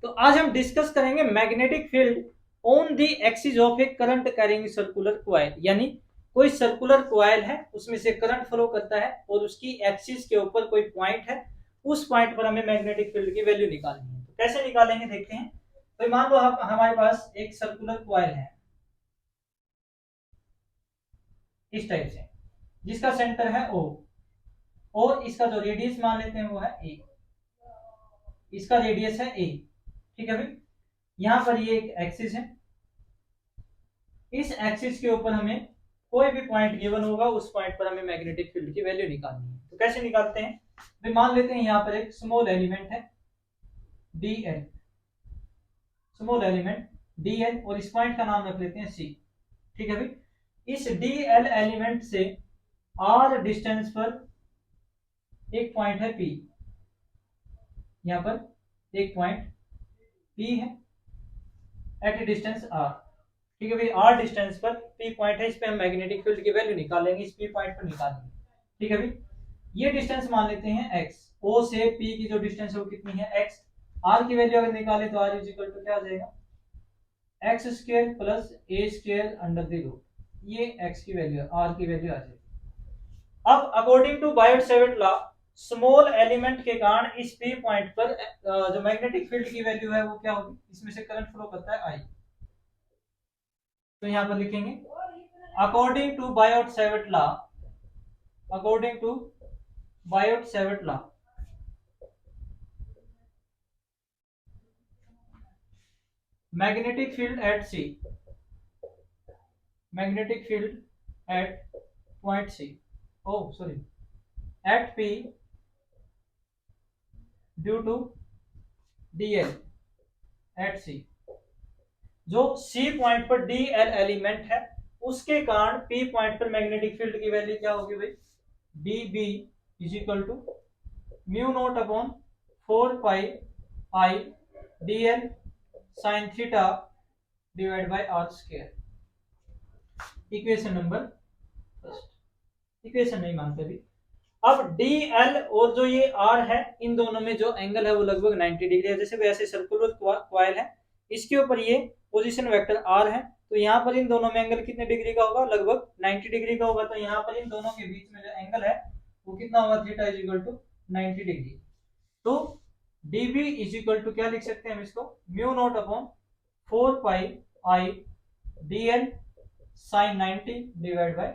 तो आज हम डिस्कस करेंगे magnetic field on the axis of A current carrying circular coil, यानी कोई सर्कुलर कॉइल है, उसमें से करंट फ्लो करता है और उसकी एक्सिस के ऊपर कोई पॉइंट है, उस पॉइंट पर हमें मैग्नेटिक फील्ड की वैल्यू निकालनी है। तो कैसे निकालेंगे देखते हैं। तो मान लो हमारे पास एक सर्कुलर कॉइल है इस टाइप से, जिसका सेंटर है O और इसका जो रेडियस मान लेते हैं वो है A। इसका रेडियस है A, ठीक है भाई। यहां पर ये एक एक्सिस है, इस एक्सिस के ऊपर हमें कोई भी पॉइंट गिवन होगा, उस पॉइंट पर हमें मैग्नेटिक फील्ड की वैल्यू निकालनी है। तो कैसे निकालते हैं, तो मान लेते हैं यहाँ पर एक स्मॉल एलिमेंट है dl, स्मॉल एलिमेंट dl, और इस पॉइंट का नाम रख लेते हैं C, ठीक है भाई। इस dl एलिमेंट से r डिस्टेंस पर एक पॉइंट है P, यहाँ पर एक पॉइंट P है एट ए डिस्टेंस r, ठीक है भाई। r डिस्टेंस पर P पॉइंट है, इस पे हम मैग्नेटिक फील्ड की वैल्यू निकालेंगे, इस P पॉइंट पर निकालेंगे, ठीक है भाई। ये डिस्टेंस मान लेते हैं x, O से P की जो डिस्टेंस है वो कितनी है x। r की वैल्यू अगर निकाले तो r इज इक्वल टू क्या आ जाएगा, x square plus a square under the root, ये x की वैल्यू है, r की वैल्यू आ जाएगी। अब according to Biot Savart law, small element के कारण इस P पॉइंट पर जो मैग्नेटिक फील्ड की वैल्यू है वो क्या होगी, इसमें से करंट फ्लो करता है I। तो यहां पर लिखेंगे according to Biot Savart law, according to Biot Savart law, magnetic field at C, magnetic field at point C, at P due to dl at C, जो C पॉइंट पर dl एलिमेंट है उसके कारण P पॉइंट पर मैग्नेटिक फील्ड की value क्या होगी भाई, dB is equal to mu naught upon 4 pi I dl sine theta divide by r square. Equation number first, equation नहीं मानते भी। अब dl और जो ये r है, इन दोनों में जो एंगल है वो लगभग 90 डिग्री है। जैसे वैसे सर्कुलर कॉइल है, इसके ऊपर ये पोजीशन वेक्टर r है, तो यहाँ पर इन दोनों में एंगल कितने डिग्री का होगा, लगभग 90 डिग्री का होगा। तो यहाँ पर इन दोनों के बीच में जो एंगल है वो कितना होगा, theta is equal to 90 degree. तो dB इज इक्वल टू क्या लिख सकते हैं हम इसको, mu naught upon 4 pi I dl sine 90 divide by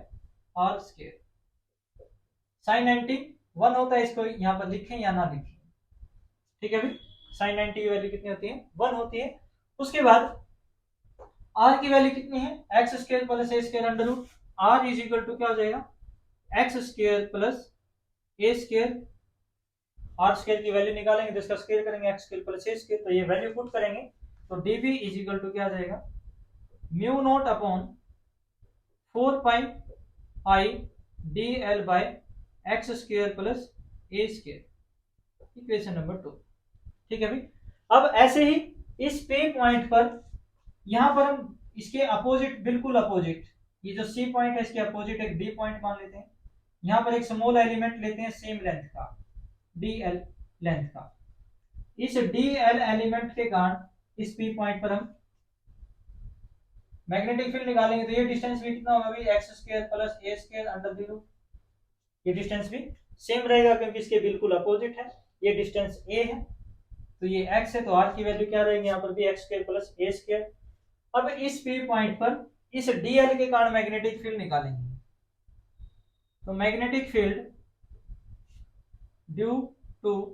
r square. Sine 90 1 होता है, इसको यहाँ पर लिखें या ना लिखें, ठीक है भाई। साइन 90 की वैल्यू कितनी होती है, 1 होती है। उसके बाद r की वैल्यू कितनी है, x square plus a square under root, r is equal to क्या हो जाएगा, x square plus a square. r square की वैल्यू निकालेंगे तो इसका स्क्वायर करेंगे, x square plus a square, तो ये वैल्यू पुट करेंगे तो dB इज इक्वल टू क्या आ जाएगा, mu naught upon 4 pi I dl by x square plus a square. Equation number 2, ठीक है भाई। अब ऐसे ही इस P पॉइंट पर, यहां पर हम इसके अपोजिट, बिल्कुल अपोजिट, ये जो C पॉइंट है इसके अपोजिट एक D पॉइंट मान लेते हैं। यहां पर एक स्मॉल एलिमेंट लेते हैं सेम लेंथ का, dl लेंथ का। इस dl एलिमेंट के कारण इस P पॉइंट पर हम मैग्नेटिक फील्ड निकालेंगे, तो ये डिस्टेंस भी कितना होगा भाई, x square plus a square under the root. ये डिस्टेंस भी सेम रहेगा क्योंकि इसके बिल्कुल अपोजिट है। ये डिस्टेंस a है तो ये x है, तो r की वैल्यू क्या रहेगी, यहाँ पर भी x square plus a square. अब इस P पॉइंट पर इस dl के कारण मैग्नेटिक फील्ड निकालेंगे। तो magnetic field due to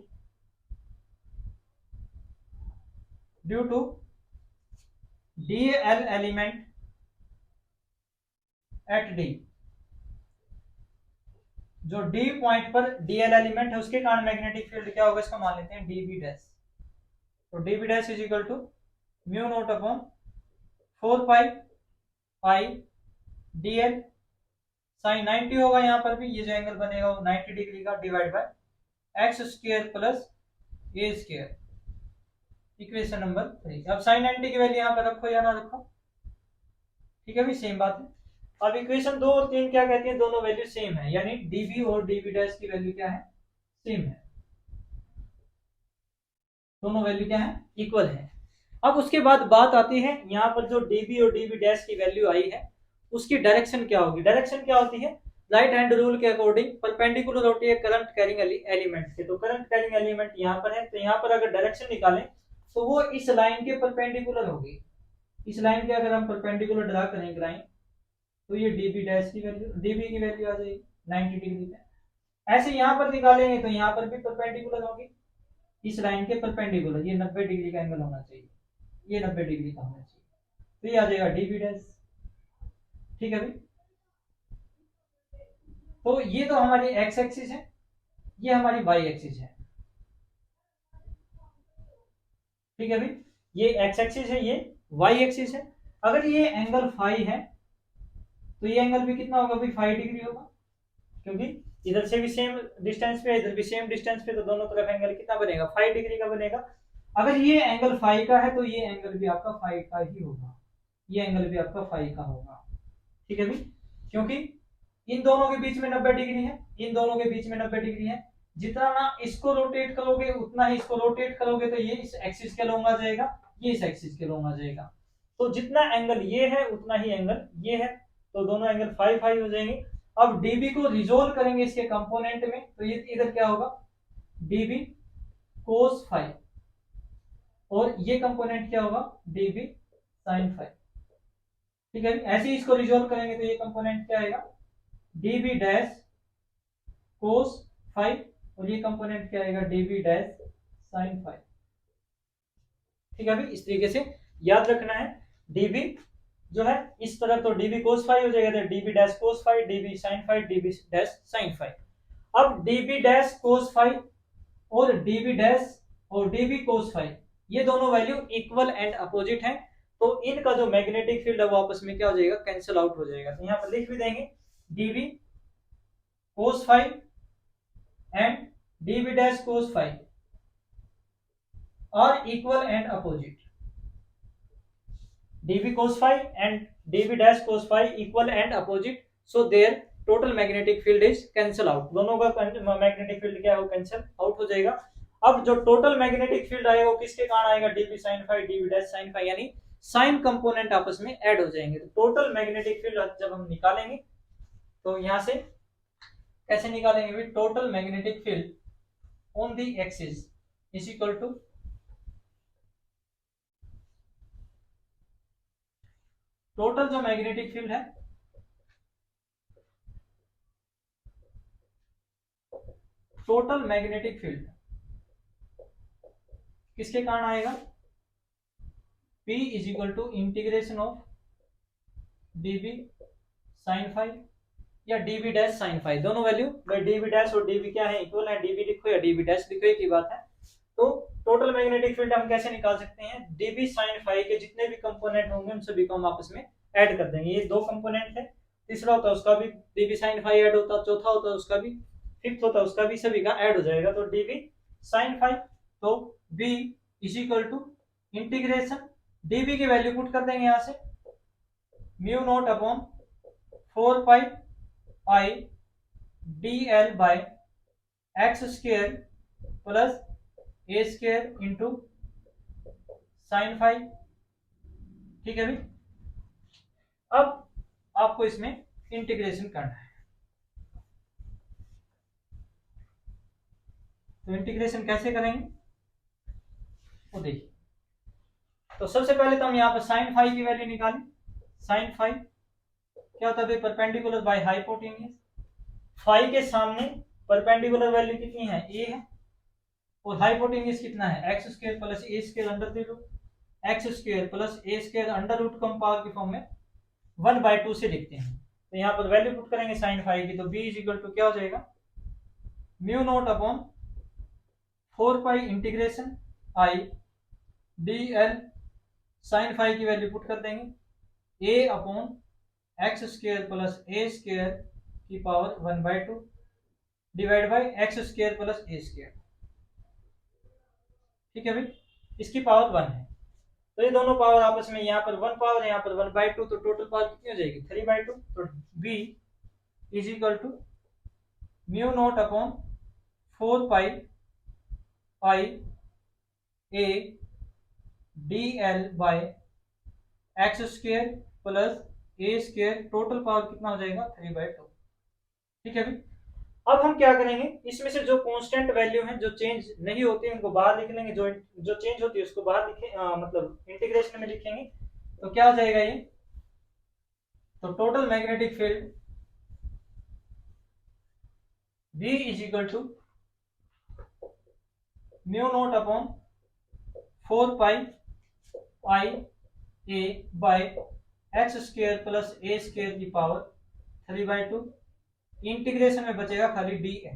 dl element at D, जो D पॉइंट पर dl एलिमेंट है उसके कारण मैग्नेटिक फील्ड क्या होगा, इसका मान लेते हैं dB डैश। तो dB dash is equal to mu naught upon 4 pi I dl sine 90 होगा, यहाँ पर भी ये जो एंगल बनेगा वो 90 डिग्री का, divide by x square plus a square. Equation number 3। अब साइन 90 की वैल्यू यहाँ पर रखो या ना रखो, ठीक है भी, सेम बात है। अब इक्वेशन 2 और 3 क्या कहती है, दोनों वैल्यू सेम है, यानी dB और dB डैश की वैल्यू क्या है, सेम है। दोनों वैल्यू क्या है, इक्वल है। अब उसके बाद बात आती है यहाँ पर जो db और db डैश की वैल्यू आई है उसकी डायरेक्शन क्या होगी। डायरेक्शन क्या होती है, राइट हैंड रूल के अकॉर्डिंग परपेंडिकुलर होती है करंट कैरिंग एलिमेंट के। तो करंट कैरिंग एलिमेंट यहाँ पर है, तो यहाँ पर अगर डायरेक्शन निकालें तो वो इस लाइन के परपेंडिकुलर होगी। इस लाइन के अगर हम परपेंडिकुलर ड्रा करेंगे लाइन, तो ये db डैश की वैल्यू, db की वैल्यू आ जाएगी 90 डिग्री पे। ऐसे यहाँ पर निकालेंगे तो यहाँ पर भी परपेंडिकुलर होगी इस लाइन के परपेंडिकुलर, ये 90 डिग्री का एंगल होना चाहिए, ये 90 डिग्री का होना चाहिए, तो ये आ जाएगा db डैश। ठीक है भाई, तो ये तो हमारी x एक्सिस है, ये हमारी y एक्सिस है। ठीक है भाई, ये x एक्सिस है, ये y एक्सिस है। अगर ये एंगल फाई है तो ये एंगल भी कितना होगा भाई, 5 डिग्री होगा, क्योंकि इधर से भी सेम डिस्टेंस पे, इधर भी सेम डिस्टेंस पे, तो दोनों तरफ एंगल कितना बनेगा, 5 डिग्री का बनेगा। अगर ये एंगल फाई का है तो ये एंगल भी आपका फाई का ही होगा, ये एंगल भी आपका फाई का होगा। ठीक है भाई, क्योंकि इन दोनों के बीच में 90 डिग्री है, इन दोनों के बीच में 90 डिग्री है। जितना ना इसको रोटेट करोगे उतना ही इसको रोटेट करोगे, तो ये इस एक्सिस के लॉन्ग आ जाएगा, ये इस एक्सिस के लॉन्ग आ जाएगा। तो जितना एंगल ये है उतना ही एंगल ये है, तो दोनों एंगल 5 हो जाएंगे। अब डीबी को रिजोल्व करेंगे इसके कंपोनेंट में, तो ये इधर क्या होगा, डीबी कोस 5, और ये कंपोनेंट क्या होगा, डीबी साइन 5। ठीक है, ऐसे ही इसको रिजोल्व करेंगे तो ये कंपोनेंट क्या आएगा, db डैश कोस 5, और ये कंपोनेंट क्या आएगा, db डैश साइन 5। ठीक है भाई, इस तरीके से याद रखना है। db जो है इस तरफ तो db cos 5 हो जाएगा, तो db dash cos 5, db sin 5, db dash sin 5। अब db डैश cos 5 और db डैश और db cos 5 ये दोनों वैल्यू इक्वल एंड अपोजिट हैं, तो इनका जो मैग्नेटिक फील्ड है वो आपस में क्या हो जाएगा, कैंसिल आउट हो जाएगा। तो यहाँ पर लिख भी देंगे db cos 5 and db dash cos 5 are equal and opposite. db cos 5 and db dash cos 5 equal and opposite, so their total magnetic field is cancel out। दोनों का मैग्नेटिक फील्ड क्या है, वो कैंसिल आउट हो जाएगा। अब जो total magnetic field आएगा वो किसके कारण आएगा, db sin 5 db dash sin 5, यानी साइन कंपोनेंट आपस में ऐड हो जाएंगे। तो टोटल मैग्नेटिक फील्ड जब हम निकालेंगे तो यहां से कैसे निकालेंगे, total magnetic field on the axis is equal to total जो मैग्नेटिक फील्ड है, टोटल मैग्नेटिक फील्ड किसके कारण आएगा, P is equal to integration of db sin 5 या db डैश sin 5, दोनों वैल्यू db डैश और db क्या है, इक्वल है, db लिखो या db डैश लिखो एक ही बात है। तो टोटल मैग्नेटिक फील्ड हम कैसे निकाल सकते हैं, db sin 5 के जितने भी कंपोनेंट होंगे उन सभी को हम आपस में ऐड कर देंगे। ये दो कंपोनेंट है, तीसरा होता है उसका भी db sin 5 ऐड होता है, चौथा होता है उसका भी, फिफ्थ होता है उसका भी, सभी का ऐड हो जाएगा। तो db sin 5, तो b is equal to integration, db की वैल्यू पुट कर देंगे यहां से, mu naught upon 4 pi i dl by x square plus a square into sine 5। ठीक है भाई, अब आपको इसमें इंटीग्रेशन करना है, तो इंटीग्रेशन कैसे करेंगे वो देखिए। तो सबसे पहले तो हम यहाँ पर साइन 5 की वैल्यू निकालें। साइन 5 क्या होता है, परपेंडिकुलर बाय हाइपोटेन्यूज, 5 के सामने परपेंडिकुलर वैल्यू कितनी है, a है, और हाइपोटेन्यूज कितना है, x square plus a square under the root, x square plus a square under root को हम पावर की फॉर्म में 1/2 से लिखते हैं। तो यहाँ पर वैल्यू पुट करेंगे साइन 5 की, तो b इज इक्वल टू क्या हो जाएगा, mu naught upon 4 pi integration i dl sine 5 की वैल्यू पुट कर देंगे, a upon x square plus a square की power 1/2 divide by x square plus a square. ठीक है भाई, इसकी पावर 1 है, तो ये दोनों पावर आपस में, यहाँ पर 1 पावर है, यहाँ पर 1/2, तो टोटल पावर कितनी हो जाएगी, 3/2। तो b is equal to mu naught upon 4 pi i a d l by x square plus a square, total power कितना हो जाएगा 3/2। ठीक है भाई। अब हम क्या करेंगे, इसमें से जो कांस्टेंट वैल्यू है जो चेंज नहीं होती है उनको बाहर लिख लेंगे, जो चेंज होती है उसको बाहर लिखे, मतलब इंटीग्रेशन में लिखेंगे। तो क्या हो जाएगा ये, तो total magnetic field V is equal to mu naught upon 4 pi I a by x square plus a square की पावर 3/2। इंटीग्रेशन में बचेगा खाली डी एल,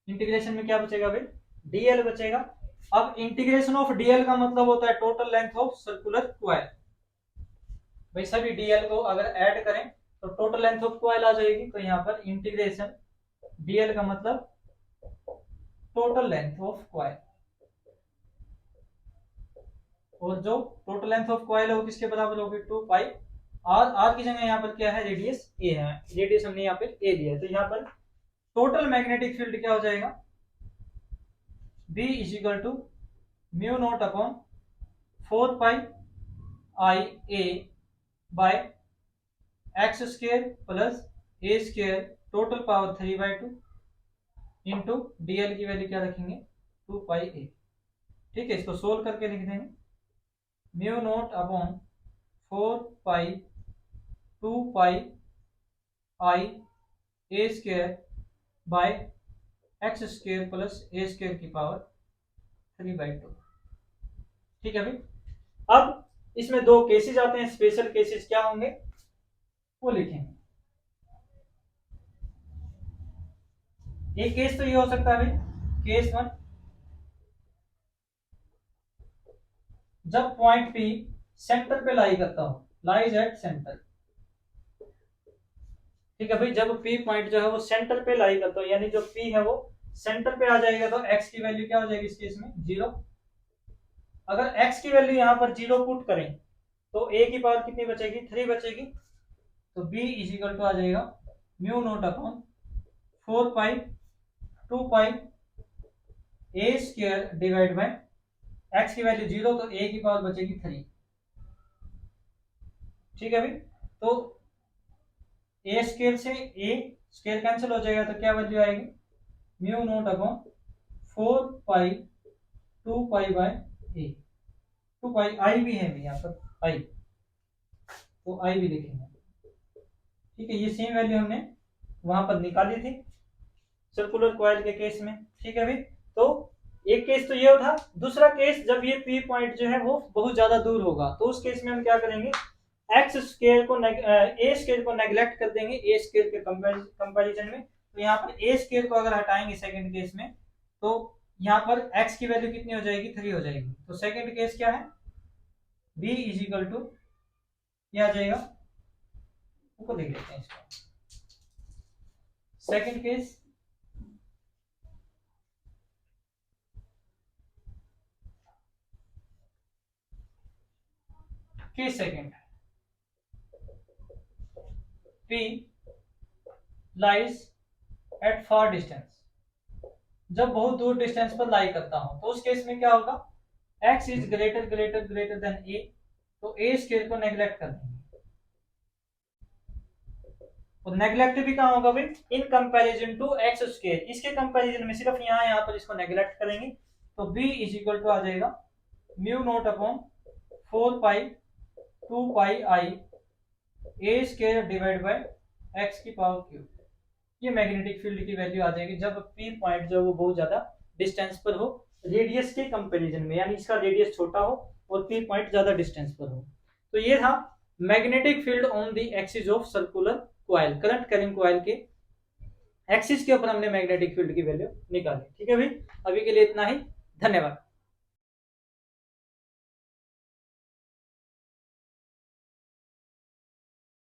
इंटीग्रेशन में क्या बचेगा भाई, डीएल बचेगा। अब इंटीग्रेशन ऑफ डीएल का मतलब होता है total length of circular coil. भाई सभी डीएल को अगर ऐड करें तो टोटल लेंथ ऑफ कॉइल आ जाएगी। तो यहाँ पर इंटीग्रेशन डीएल का मतलब टोटल लेंथ ऑफ कॉइल, और जो टोटल लेंथ ऑफ कॉइल है वो किसके बराबर होगी 2 पाई आर। आर की जगह यहाँ पर क्या है, रेडियस ए है, रेडियस हमने यहाँ पर ए दिया है। तो यहाँ पर टोटल मैग्नेटिक फील्ड क्या हो जाएगा, B is equal to mu naught upon 4 pi I a by x square plus a square, total power 3/2 into dl की वैल्यू क्या रखेंगे 2 पाई ए। ठीक है, इसको सोल्व करके लिख देंगे, mu naught upon 4 pi 2 pi I A square by x square plus a square की पावर 3/2। ठीक है भाई। अब इसमें दो केसेस आते हैं, स्पेशल केसेस क्या होंगे वो लिखेंगे। एक केस तो ये हो सकता है भाई, केस 1, जब पॉइंट पी सेंटर पे लाई करता हो, लाइज एट सेंटर। ठीक है भाई, जब पी पॉइंट जो है वो सेंटर पे लाई करता हो, यानी जो पी है वो सेंटर पे आ जाएगा, तो एक्स की वैल्यू क्या हो जाएगी इस केस में 0। अगर एक्स की वैल्यू यहां पर 0 पुट करें तो ए की पावर कितनी बचेगी 3 बचेगी। तो बी इज इक्वल टू आ जाएगा mu naught upon 4 pi 2 pi A square divide by x की वैल्यू 0, तो ए की पावर बचेगी 3। ठीक है भाई। तो ए स्क्वायर से ए स्क्वायर कैंसिल हो जाएगा, तो क्या वैल्यू आएगी mu naught upon 4 pi 2 pi by a, 2 pi I भी है यहाँ पर आई, तो आई भी लिखेंगे। ठीक है, ये सेम वैल्यू हमने वहां पर निकाली थी सर्कुलर कॉइल के केस में। ठीक है भाई। तो एक केस तो ये था। दूसरा केस, जब ये पी पॉइंट जो है वो बहुत ज्यादा दूर होगा, तो उस केस में हम क्या करेंगे, एक्स स्क्वायर को ए स्क्वायर को नेग्लेक्ट कर देंगे ए स्क्वायर के कंपैरिजन में। तो यहाँ पर ए स्क्वायर को अगर हटाएंगे सेकंड केस में, तो यहाँ पर एक्स की वैल्यू कितनी हो जाएगी 3 हो जाएगी। तो सेकंड केस क्या है, बी इज इक्वल टू क्या आ जाएगा, उसको देख लेते हैं इसको। Second case, case second, P lies at far distance। जब बहुत दूर डिस्टेंस पर लाई करता हूं, तो उस केस में क्या होगा, x is greater greater greater than a, तो a स्क्वायर को नेग्लेक्ट कर देंगे। तो नेग्लेक्ट भी कहां होगा भाई, in comparison to x square, इसके कंपैरिजन में सिर्फ यहाँ पर इसको नेग्लेक्ट करेंगे। तो b इज इक्वल टू आ जाएगा mu naught upon 4 pi 2 pi I a square divide by x की पावर क्यूब। ये मैग्नेटिक फील्ड की वैल्यू आ जाएगी जब पी पॉइंट जो वो बहुत ज्यादा डिस्टेंस पर हो रेडियस के कंपैरिजन में, यानी इसका रेडियस छोटा हो और पी पॉइंट ज्यादा डिस्टेंस पर हो। तो ये था magnetic field on the axis of circular coil, current carrying coil के एक्सिस के ऊपर हमने मैग्नेटिक फील्ड की वैल्यू निकाली। ठीक है भाई, अभी के लिए इतना ही, धन्यवाद।